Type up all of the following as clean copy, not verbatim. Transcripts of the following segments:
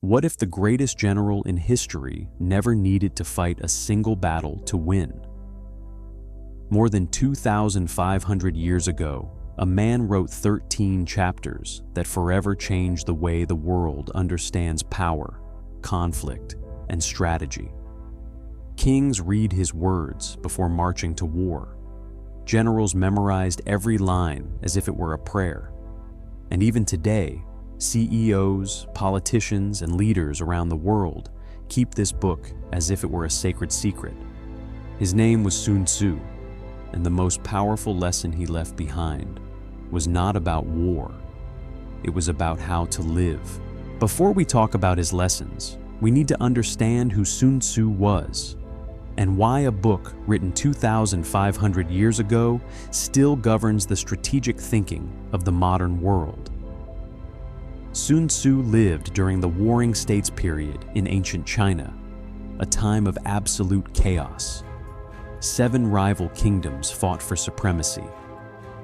What if the greatest general in history never needed to fight a single battle to win? More than 2,500 years ago, a man wrote 13 chapters that forever changed the way the world understands power, conflict, and strategy. Kings read his words before marching to war. Generals memorized every line as if it were a prayer. And even today, CEOs, politicians, and leaders around the world keep this book as if it were a sacred secret. His name was Sun Tzu, and the most powerful lesson he left behind was not about war. It was about how to live. Before we talk about his lessons, we need to understand who Sun Tzu was and why a book written 2,500 years ago still governs the strategic thinking of the modern world. Sun Tzu lived during the Warring States period in ancient China, a time of absolute chaos. 7 rival kingdoms fought for supremacy.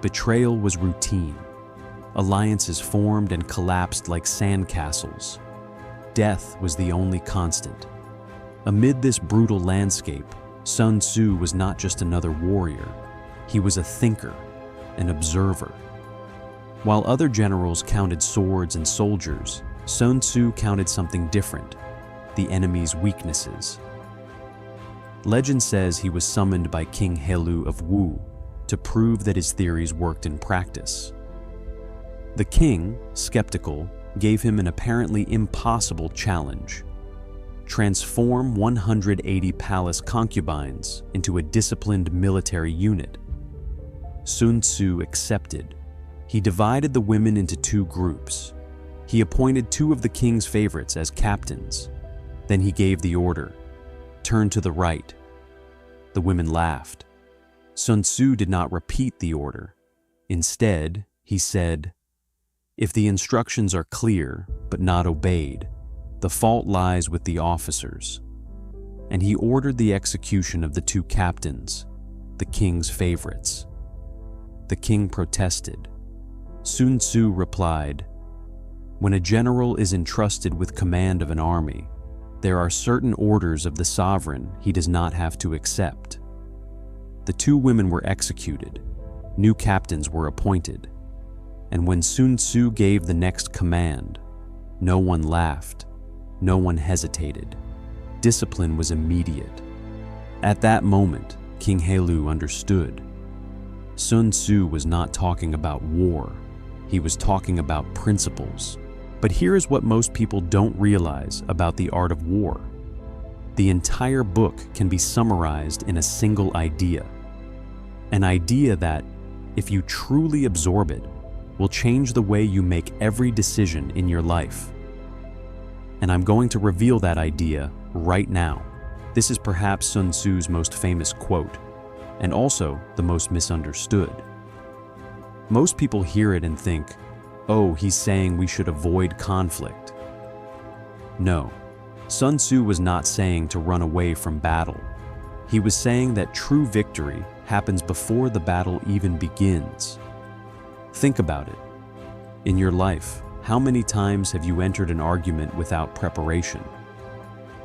Betrayal was routine. Alliances formed and collapsed like sandcastles. Death was the only constant. Amid this brutal landscape, Sun Tzu was not just another warrior. He was a thinker, an observer. While other generals counted swords and soldiers, Sun Tzu counted something different: the enemy's weaknesses. Legend says he was summoned by King Helu of Wu to prove that his theories worked in practice. The king, skeptical, gave him an apparently impossible challenge: transform 180 palace concubines into a disciplined military unit. Sun Tzu accepted. He divided the women into 2 groups. He appointed 2 of the king's favorites as captains. Then he gave the order, "Turn to the right." The women laughed. Sun Tzu did not repeat the order. Instead, he said, "If the instructions are clear but not obeyed, the fault lies with the officers." And he ordered the execution of the 2 captains, the king's favorites. The king protested. Sun Tzu replied, "When a general is entrusted with command of an army, there are certain orders of the sovereign he does not have to accept." The 2 women were executed. New captains were appointed. And when Sun Tzu gave the next command, no one laughed, no one hesitated. Discipline was immediate. At that moment, King Helu understood. Sun Tzu was not talking about war. He was talking about principles. But here is what most people don't realize about the art of war. The entire book can be summarized in a single idea. An idea that, if you truly absorb it, will change the way you make every decision in your life. And I'm going to reveal that idea right now. This is perhaps Sun Tzu's most famous quote, and also the most misunderstood. Most people hear it and think, "Oh, he's saying we should avoid conflict." No, Sun Tzu was not saying to run away from battle. He was saying that true victory happens before the battle even begins. Think about it. In your life, how many times have you entered an argument without preparation?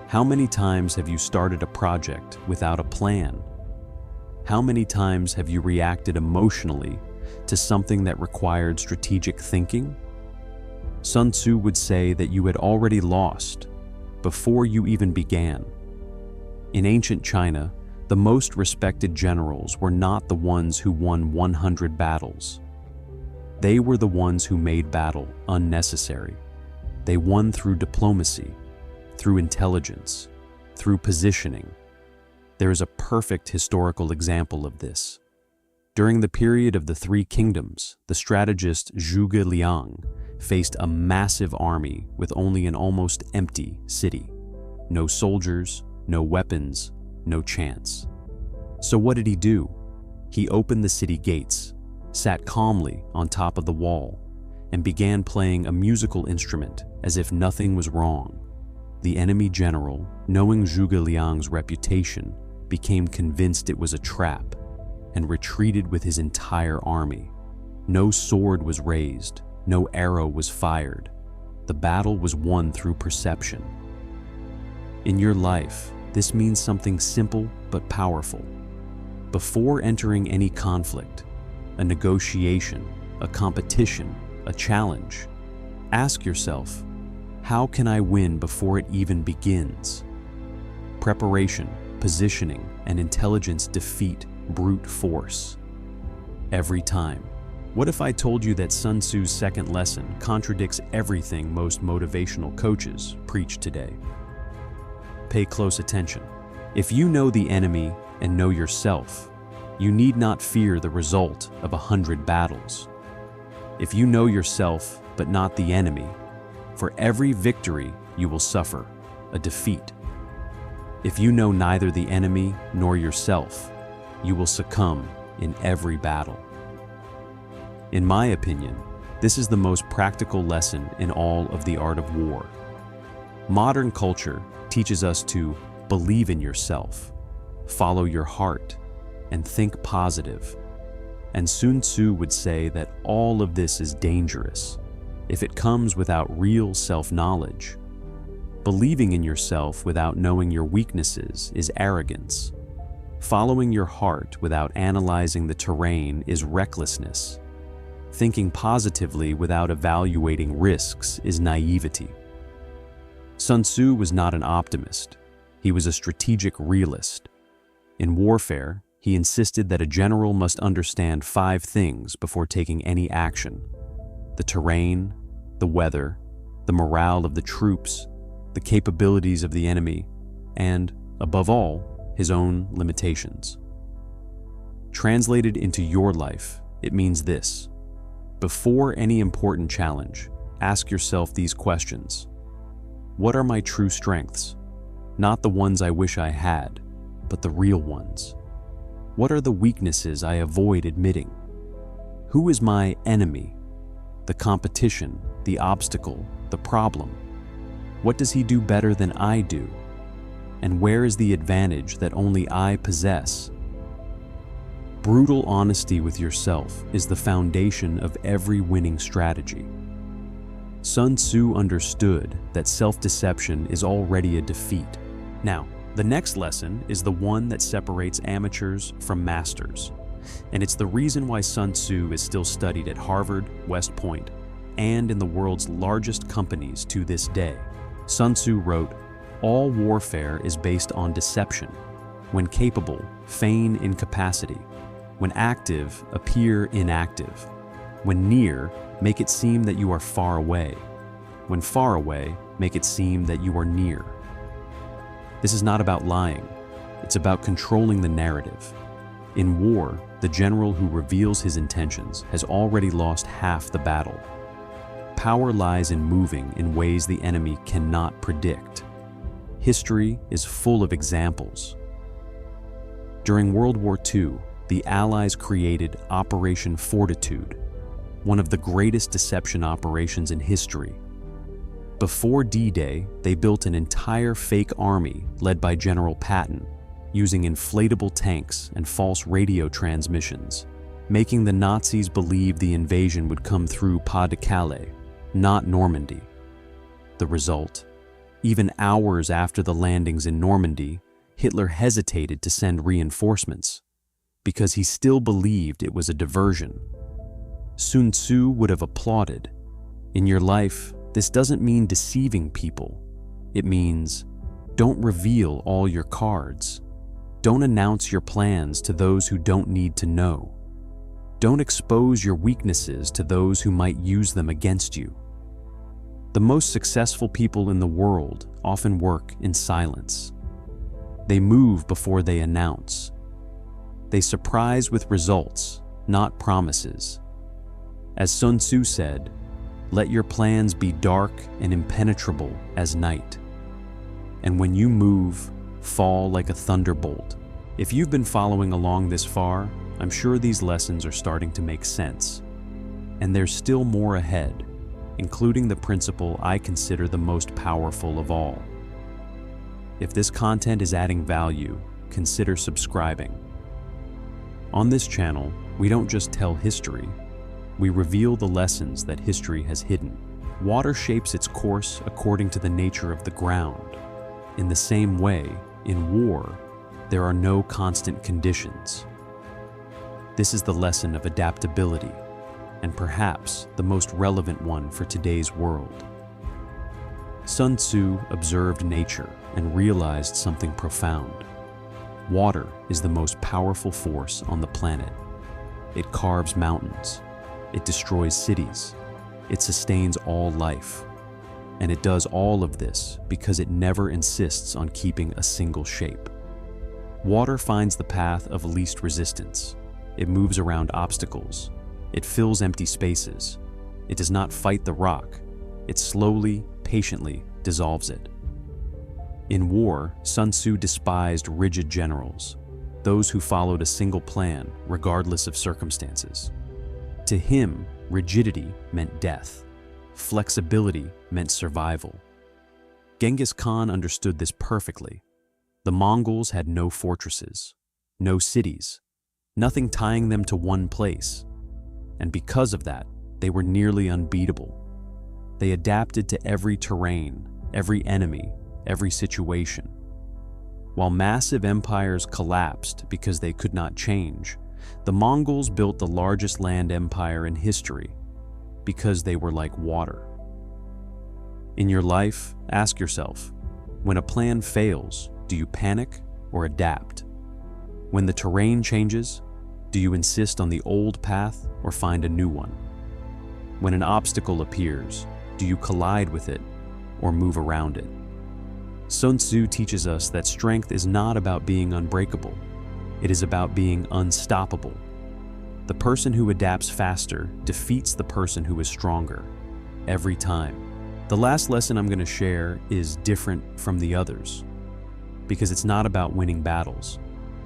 How many times have you started a project without a plan? How many times have you reacted emotionally to something that required strategic thinking? Sun Tzu would say that you had already lost before you even began. In ancient China, the most respected generals were not the ones who won 100 battles. They were the ones who made battle unnecessary. They won through diplomacy, through intelligence, through positioning. There is a perfect historical example of this. During the period of the 3 kingdoms, the strategist Zhuge Liang faced a massive army with only an almost empty city. No soldiers, no weapons, no chance. So what did he do? He opened the city gates, sat calmly on top of the wall, and began playing a musical instrument as if nothing was wrong. The enemy general, knowing Zhuge Liang's reputation, became convinced it was a trap and retreated with his entire army. No sword was raised, no arrow was fired. the battle was won through perception. In your life, this means something simple but powerful. Before entering any conflict, a negotiation, a competition, a challenge, ask yourself, how can I win before it even begins? Preparation, positioning, and intelligence defeat brute force. Every time. What if I told you that Sun Tzu's second lesson contradicts everything most motivational coaches preach today? Pay close attention. If you know the enemy and know yourself, you need not fear the result of 100 battles. If you know yourself but not the enemy, for every victory you will suffer a defeat. If you know neither the enemy nor yourself, you will succumb in every battle. In my opinion, this is the most practical lesson in all of the art of war. Modern culture teaches us to believe in yourself, follow your heart, and think positive. And Sun Tzu would say that all of this is dangerous if it comes without real self-knowledge. Believing in yourself without knowing your weaknesses is arrogance. Following your heart without analyzing the terrain is recklessness. Thinking positively without evaluating risks is naivety. Sun Tzu was not an optimist. He was a strategic realist. In warfare, he insisted that a general must understand 5 things before taking any action: the terrain, the weather, the morale of the troops, the capabilities of the enemy, and, above all, his own limitations. Translated into your life, it means this: before any important challenge, ask yourself these questions. What are my true strengths? Not the ones I wish I had, but the real ones. What are the weaknesses I avoid admitting? Who is my enemy? The competition, the obstacle, the problem. What does he do better than I do? And where is the advantage that only I possess? Brutal honesty with yourself is the foundation of every winning strategy. Sun Tzu understood that self-deception is already a defeat. Now, the next lesson is the one that separates amateurs from masters. And it's the reason why Sun Tzu is still studied at Harvard, West Point, and in the world's largest companies to this day. Sun Tzu wrote, "All warfare is based on deception. When capable, feign incapacity. When active, appear inactive. When near, make it seem that you are far away. When far away, make it seem that you are near." This is not about lying. It's about controlling the narrative. In war, the general who reveals his intentions has already lost half the battle. Power lies in moving in ways the enemy cannot predict. History is full of examples. During World War II, the Allies created Operation Fortitude, one of the greatest deception operations in history. Before D-Day, they built an entire fake army led by General Patton, using inflatable tanks and false radio transmissions, making the Nazis believe the invasion would come through Pas-de-Calais, not Normandy. The result? Even hours after the landings in Normandy, Hitler hesitated to send reinforcements, because he still believed it was a diversion. Sun Tzu would have applauded. In your life, this doesn't mean deceiving people. It means, don't reveal all your cards. Don't announce your plans to those who don't need to know. Don't expose your weaknesses to those who might use them against you. The most successful people in the world often work in silence. They move before they announce. They surprise with results, not promises. As Sun Tzu said, "Let your plans be dark and impenetrable as night. And when you move, fall like a thunderbolt." If you've been following along this far, I'm sure these lessons are starting to make sense. And there's still more ahead, including the principle I consider the most powerful of all. If this content is adding value, consider subscribing. On this channel, we don't just tell history, we reveal the lessons that history has hidden. Water shapes its course according to the nature of the ground. In the same way, in war, there are no constant conditions. This is the lesson of adaptability, and perhaps the most relevant one for today's world. Sun Tzu observed nature and realized something profound. Water is the most powerful force on the planet. It carves mountains, it destroys cities, it sustains all life. And it does all of this because it never insists on keeping a single shape. Water finds the path of least resistance. It moves around obstacles. It fills empty spaces. It does not fight the rock. It slowly, patiently dissolves it. In war, Sun Tzu despised rigid generals, those who followed a single plan regardless of circumstances. To him, rigidity meant death. Flexibility meant survival. Genghis Khan understood this perfectly. The Mongols had no fortresses, no cities, nothing tying them to one place. And because of that, they were nearly unbeatable. They adapted to every terrain, every enemy, every situation. While massive empires collapsed because they could not change, the Mongols built the largest land empire in history because they were like water. In your life, ask yourself, when a plan fails, do you panic or adapt? When the terrain changes, do you insist on the old path or find a new one? When an obstacle appears, do you collide with it or move around it? Sun Tzu teaches us that strength is not about being unbreakable. It is about being unstoppable. The person who adapts faster defeats the person who is stronger, every time. The last lesson I'm going to share is different from the others, because it's not about winning battles.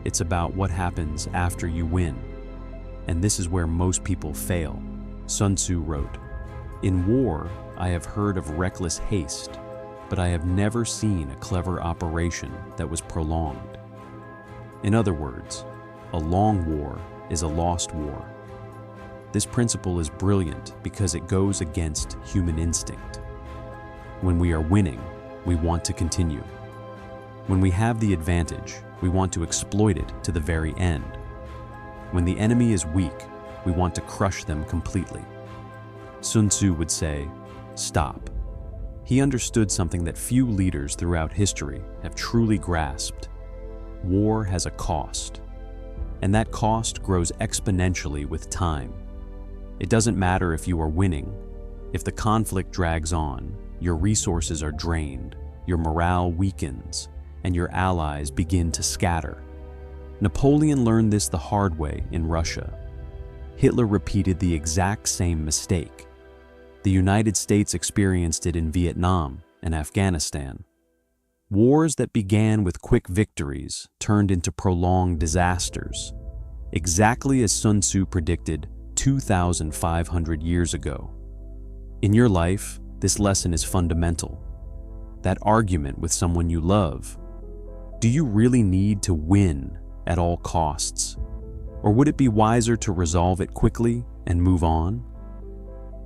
It's about what happens after you win. And this is where most people fail. Sun Tzu wrote, "In war, I have heard of reckless haste, but I have never seen a clever operation that was prolonged." In other words, a long war is a lost war. This principle is brilliant because it goes against human instinct. When we are winning, we want to continue. When we have the advantage, we want to exploit it to the very end. When the enemy is weak, we want to crush them completely. Sun Tzu would say, "Stop." He understood something that few leaders throughout history have truly grasped. War has a cost, and that cost grows exponentially with time. It doesn't matter if you are winning. If the conflict drags on, your resources are drained, your morale weakens, and your allies begin to scatter. Napoleon learned this the hard way in Russia. Hitler repeated the exact same mistake. The United States experienced it in Vietnam and Afghanistan. Wars that began with quick victories turned into prolonged disasters, exactly as Sun Tzu predicted 2,500 years ago. In your life, this lesson is fundamental. That argument with someone you love, do you really need to win at all costs? Or would it be wiser to resolve it quickly and move on?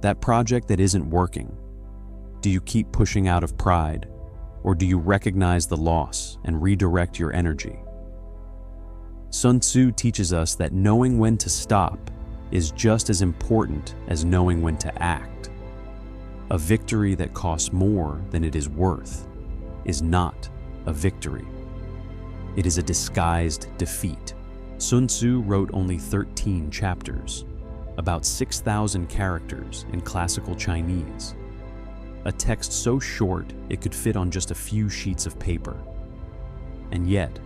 That project that isn't working, do you keep pushing out of pride? Or do you recognize the loss and redirect your energy? Sun Tzu teaches us that knowing when to stop is just as important as knowing when to act. A victory that costs more than it is worth is not a victory. It is a disguised defeat. Sun Tzu wrote only 13 chapters, about 6,000 characters in classical Chinese. A text so short it could fit on just a few sheets of paper. And yet,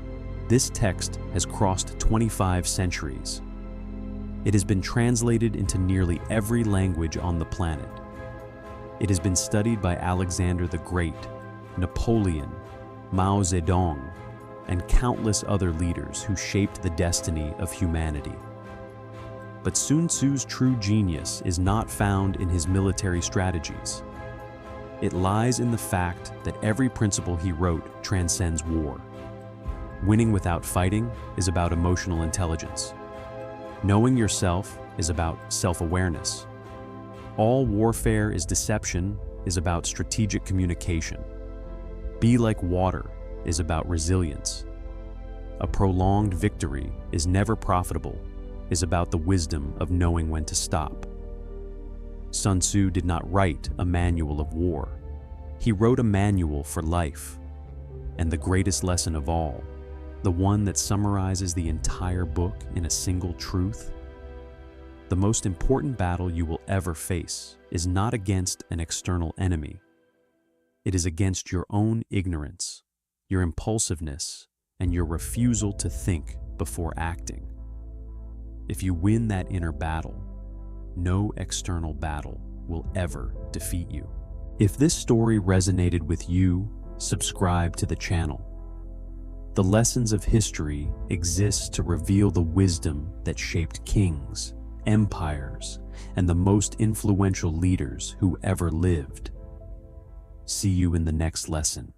this text has crossed 25 centuries. It has been translated into nearly every language on the planet. It has been studied by Alexander the Great, Napoleon, Mao Zedong, and countless other leaders who shaped the destiny of humanity. But Sun Tzu's true genius is not found in his military strategies. It lies in the fact that every principle he wrote transcends war. Winning without fighting is about emotional intelligence. Knowing yourself is about self-awareness. All warfare is deception is about strategic communication. Be like water is about resilience. A prolonged victory is never profitable, is about the wisdom of knowing when to stop. Sun Tzu did not write a manual of war. He wrote a manual for life. And the greatest lesson of all, the one that summarizes the entire book in a single truth: the most important battle you will ever face is not against an external enemy. It is against your own ignorance, your impulsiveness, and your refusal to think before acting. If you win that inner battle, no external battle will ever defeat you. If this story resonated with you, subscribe to the channel. The lessons of history exist to reveal the wisdom that shaped kings, empires, and the most influential leaders who ever lived. See you in the next lesson.